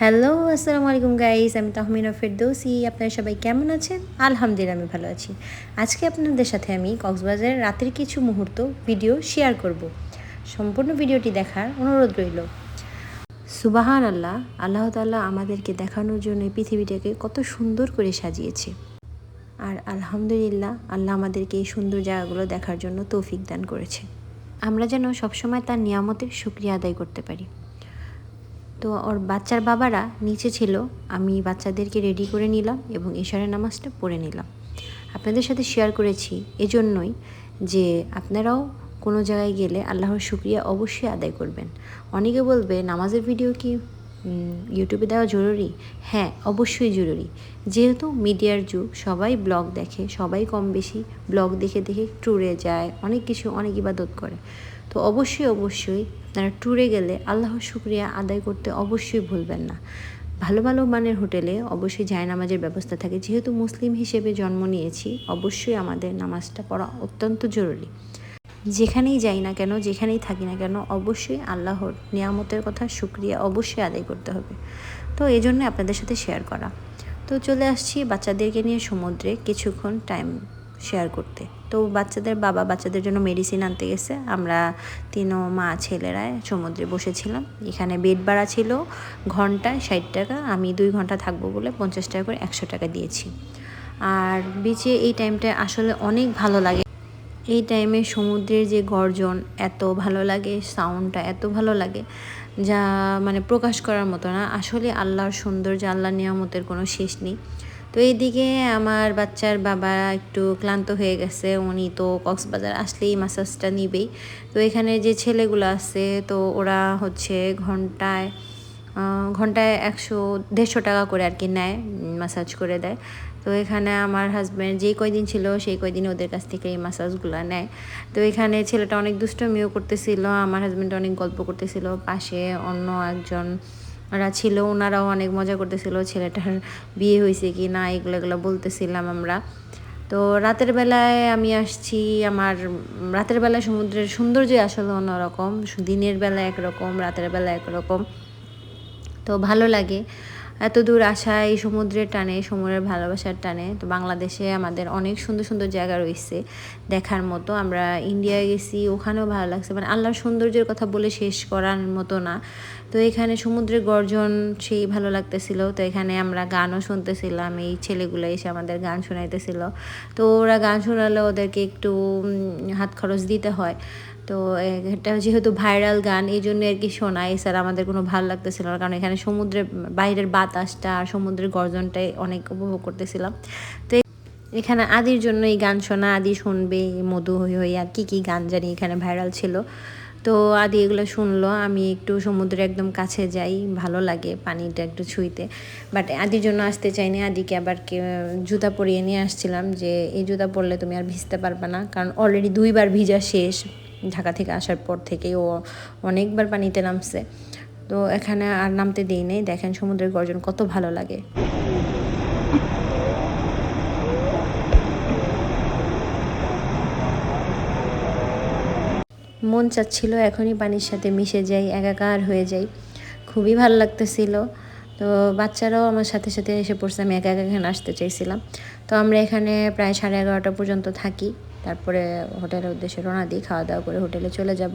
Hello, আসসালামু আলাইকুম guys. আমি তাহমিনা ফেরদৌসি। আপনারা সবাই কেমন আছেন? আলহামদুলিল্লাহ আমি ভালো আছি। আজকে আপনাদের সাথে আমি কক্সবাজারের রাতের কিছু মুহূর্ত ভিডিও শেয়ার করব। সম্পূর্ণ ভিডিওটি দেখার অনুরোধ রইল। সুবাহান আল্লাহ, আল্লাহ তাআলা আমাদেরকে দেখানোর জন্য এই পৃথিবীটাকে কত সুন্দর করে সাজিয়েছে। আর আলহামদুলিল্লাহ, আল্লাহ আমাদেরকে এই সুন্দর জায়গাগুলো দেখার জন্য তৌফিক দান করেছে। আমরা যেন সবসময় তার নিয়ামতের শুকরিয়া আদায় করতে পারি। তো ওর বাচ্চার বাবারা নিচে ছিল, আমি বাচ্চাদেরকে রেডি করে নিলাম এবং ইশারের নামাজটা পড়ে নিলাম। আপনাদের সাথে শেয়ার করেছি এজন্যই যে আপনারাও কোনো জায়গায় গেলে আল্লাহর শুকরিয়া অবশ্যই আদায় করবেন। অনেকে বলবে নামাজের ভিডিও কি ইউটিউবে দেওয়া জরুরি? হ্যাঁ, অবশ্যই জরুরি। যেহেতু মিডিয়ার যুগ, সবাই ব্লগ দেখে, সবাই কম বেশি ব্লগ দেখে দেখে ট্যুরে যায়, অনেক কিছু অনেক ইবাদত করে। তো অবশ্যই আপনারা ট্যুরে গেলে আল্লাহর শুকরিয়া আদায় করতে অবশ্যই ভুলবেন না। ভালো ভালো মানের হোটেলে অবশ্যই জায়নামাজের ব্যবস্থা থাকে। যেহেতু মুসলিম হিসেবে জন্ম নিয়েছি, অবশ্যই আমাদের নামাজটা পড়া অত্যন্ত জরুরি। যেখানেই যাই না কেন, যেখানেই থাকি না কেন, অবশ্যই আল্লাহর নিয়ামতের কথা শুকরিয়া অবশ্যই আদায় করতে হবে। তো এই জন্য আপনাদের সাথে শেয়ার করা। তো চলে আসছি বাচ্চাদেরকে নিয়ে সমুদ্রে কিছুক্ষণ টাইম শেয়ার করতে। তো বাচ্চাদের বাবা বাচ্চাদের জন্য মেডিসিন আনতে গেছে। আমরা তিনও মা ছেলেরাই সমুদ্রে বসেছিলাম। এখানে বেড ভাড়া ছিল ঘন্টায় 60 টাকা। আমি 2 ঘন্টা থাকবো বলে 50 টাকা করে 100 টাকা দিয়েছি। আর বিচে এই টাইমটা আসলে অনেক ভালো লাগে। এই টাইমে সমুদ্রের যে গর্জন এত ভালো লাগে, সাউন্ডটা এত ভালো লাগে, যা মানে প্রকাশ করার মতো না। আসলে আল্লাহর সৌন্দর্য, আল্লাহর নিয়ামতের কোনো শেষ নেই। তো এইদিকে আমার বাচ্চার বাবা একটু ক্লান্ত হয়ে গেছে, উনি তো কক্সবাজার আসলেই ম্যাসাজটা নিবেই। তো এখানে যে ছেলেগুলো আছে, তো ওরা হচ্ছে ঘন্টায় 100-150 টাকা করে আর কি নেয়, ম্যাসাজ করে দেয়। তো এখানে আমার হাজব্যান্ড যেই কয়দিন ছিল সেই কয়দিন ওদের কাছ থেকে এই ম্যাসাজগুলো নেয়। তো এখানে ছেলেটা অনেক দুষ্টমিও করতেছিল, আমার হাজব্যান্ড অনেক গল্প করতেছিল, পাশে অন্য একজন ওরা ছিল, ওনারাও অনেক মজা করতেছিল। ছেলেটার বিয়ে হয়েছে কি না এগুলো বলতেছিলাম আমরা। তো রাতের বেলায় আমি আসছি, আমার রাতের বেলায় সমুদ্রের সৌন্দর্যই আসলে অন্যরকম। দিনের বেলা একরকম, রাতের বেলা একরকম। তো ভালো লাগে এত দূর আসা, এই সমুদ্রের টানে, সমুদ্রের ভালোবাসার টানে। তো বাংলাদেশে আমাদের অনেক সুন্দর সুন্দর জায়গা রয়েছে দেখার মতো। আমরা ইন্ডিয়ায় গেছি, ওখানেও ভালো লাগছে, মানে আল্লাহর সৌন্দর্যের কথা বলে শেষ করার মতো না। তো এখানে সমুদ্রের গর্জন সেই ভালো লাগতেছিল। তো এখানে আমরা গানও শুনতেছিলাম, এই ছেলেগুলো এসে আমাদের গান শোনাইতেছিল। তো ওরা গান শোনালে ওদেরকে একটু হাত খরচ দিতে হয়। তো এটা যেহেতু ভাইরাল গান, এই জন্য আর কি শোনা। এছাড়া আমাদের কোনো ভালো লাগতেছিল না, কারণ এখানে সমুদ্রের বাইরের বাতাসটা আর সমুদ্রের গর্জনটাই অনেক উপভোগ করতেছিলাম। তো এখানে আদির জন্য এই গান শোনা, আদি শুনবে মধু হই হই আর কি গান জানি এখানে ভাইরাল ছিল। তো আদি এগুলো শুনলো। আমি একটু সমুদ্রে একদম কাছে যাই, ভালো লাগে পানিটা একটু ছুঁইতে। বাট আদির জন্য আসতে চাইনি, আদিকে আবার জুতা পরিয়ে নিয়ে আসছিলাম যে এই জুতা পরলে তুমি আর ভিজতে পারবে না, কারণ অলরেডি 2বার ভিজা শেষ ঢাকা থেকে আসার পর থেকে। ও অনেকবার পানিতে নামছে। তো এখানে আর নামতে দিই নেই। দেখেন সমুদ্রের গর্জন কত ভালো লাগে। মন চাচ্ছিল এখনই পানির সাথে মিশে যাই, একাকার হয়ে যাই। খুবই ভালো লাগতেছিল। তো বাচ্চারাও আমার সাথে সাথে এসে পড়ছে, আমি একা এখানে আসতে চাইছিলাম। তো আমরা এখানে প্রায় 11:30 পর্যন্ত থাকি। তারপরে হোটেলের উদ্দেশ্যে রওনা দিই, খাওয়া দাওয়া করে হোটেলে চলে যাব।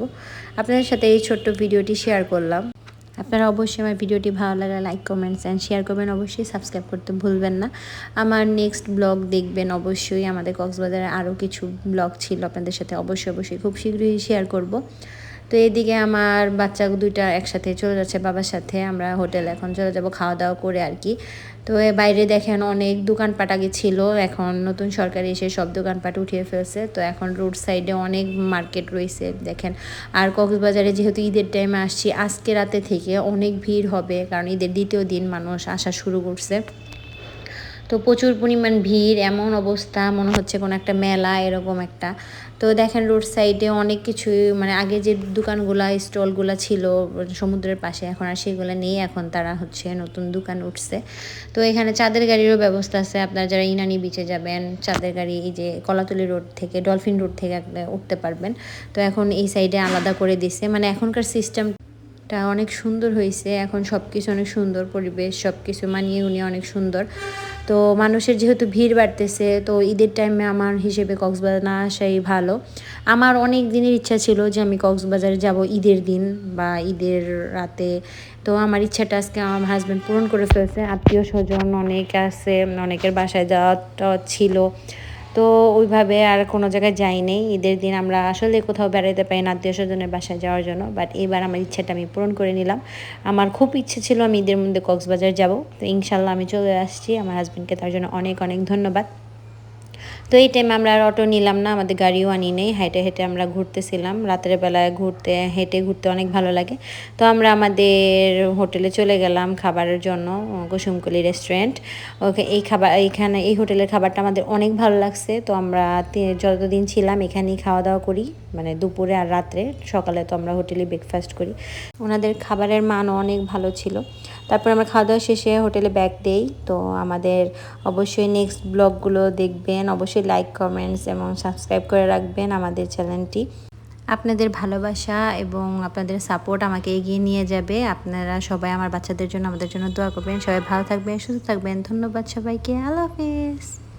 আপনাদের সাথে এই ছোট্ট ভিডিওটি শেয়ার করলাম। আপনারা অবশ্যই আমার ভিডিওটি ভালো লাগলে লাইক, কমেন্টস অ্যান্ড শেয়ার করবেন। অবশ্যই সাবস্ক্রাইব করতে ভুলবেন না। আমার নেক্সট ব্লগ দেখবেন অবশ্যই। আমাদের কক্সবাজারে আরও কিছু ব্লগ ছিল, আপনাদের সাথে অবশ্যই খুব শীঘ্রই শেয়ার করব। তো এদিকে আমার বাচ্চা দুইটা একসাথে চলে যাচ্ছে বাবার সাথে। আমরা হোটেলে এখন চলে যাব খাওয়া দাওয়া করে আর কি। তো বাইরে দেখেন অনেক দোকানপাট আগে ছিল, এখন নতুন সরকার এসে সব দোকানপাট উঠিয়ে ফেলছে। তো এখন রোড সাইডে অনেক মার্কেট রয়েছে দেখেন। আর কক্সবাজারে যেহেতু ঈদের টাইমে আসছি, আজকে রাতে থেকে অনেক ভিড় হবে, কারণ ঈদের দ্বিতীয় দিন মানুষ আসা শুরু করছে। তো প্রচুর পরিমাণ ভিড়, এমন অবস্থা মনে হচ্ছে কোনো একটা মেলা এরকম একটা। তো দেখেন রোড সাইডে অনেক কিছু, মানে আগে যে দোকানগুলা স্টলগুলা ছিল সমুদ্রের পাশে, এখন আর সেগুলো নেই, এখন তারা হচ্ছে নতুন দোকান উঠছে। তো এখানে চাঁদের গাড়িরও ব্যবস্থা আছে, আপনারা যারা ইনানি বিচে যাবেন চাঁদের গাড়ি এই যে কলাতলি রোড থেকে, ডলফিন রোড থেকে উঠতে পারবেন। তো এখন এই সাইডে আলাদা করে দিছে, মানে এখনকার সিস্টেম টা অনেক সুন্দর হয়েছে। এখন সব কিছু অনেক সুন্দর, পরিবেশ সব কিছু মানিয়ে গুনিয়ে অনেক সুন্দর। তো মানুষের যেহেতু ভিড় বাড়তেছে, তো ঈদের টাইমে আমার হিসেবে কক্সবাজার না আসাই ভালো। আমার অনেক দিনের ইচ্ছা ছিল যে আমি কক্সবাজারে যাব ঈদের দিন বা ঈদের রাতে। তো আমার ইচ্ছাটা আজকে আমার হাজব্যান্ড পূরণ করে ফেলছে। আত্মীয় স্বজন অনেক আছে, অনেকের বাসায় যাওয়াটা ছিল। তো ওইভাবে আর কোনো জায়গায় যাই নাই। ঈদের দিন আমরা আসলে কোথাও বেড়াতে পারি না আত্মীয় স্বজনের বাসায় যাওয়ার জন্য, বাট এবার আমার ইচ্ছাটা আমি পূরণ করে নিলাম। আমার খুব ইচ্ছে ছিল আমি ঈদের মধ্যে কক্সবাজার যাব, তো ইনশাল্লাহ আমি চলে আসছি। আমার হাজব্যান্ডকে তার জন্য অনেক অনেক ধন্যবাদ। তো এই টাইমে আমরা আর অটো নিলাম না, আমাদের গাড়িও আনি নেই, হেঁটে হেঁটে আমরা ঘুরতেছিলাম। রাতের বেলায় হেঁটে ঘুরতে অনেক ভালো লাগে। তো আমরা আমাদের হোটেলে চলে গেলাম খাবারের জন্য, কুসুমকলি রেস্টুরেন্ট। ওকে এইখানে এই হোটেলের খাবারটা আমাদের অনেক ভালো লাগছে। তো আমরা যতদিন ছিলাম এখানেই খাওয়া দাওয়া করি, মানে দুপুরে আর রাত্রে। সকালে তো আমরা হোটেলে ব্রেকফাস্ট করি। ওনাদের খাবারের মানও অনেক ভালো ছিল। তারপর আমরা খাওয়া দাওয়া শেষে হোটেলে ব্যাক দেই। তো আমাদের অবশ্যই নেক্সট ব্লগগুলো দেখবেন, অবশ্যই লাইক কমেন্টস এবং সাবস্ক্রাইব করে রাখবেন আমাদের চ্যানেলটি। আপনাদের ভালোবাসা এবং আপনাদের সাপোর্ট আমাকে এগিয়ে নিয়ে যাবে। আপনারা সবাই আমার বাচ্চাদের জন্য, আমাদের জন্য দোয়া করবেন। সবাই ভালো থাকবেন, সুস্থ থাকবেন। ধন্যবাদ সবাইকে। আল্লাহ হাফেজ।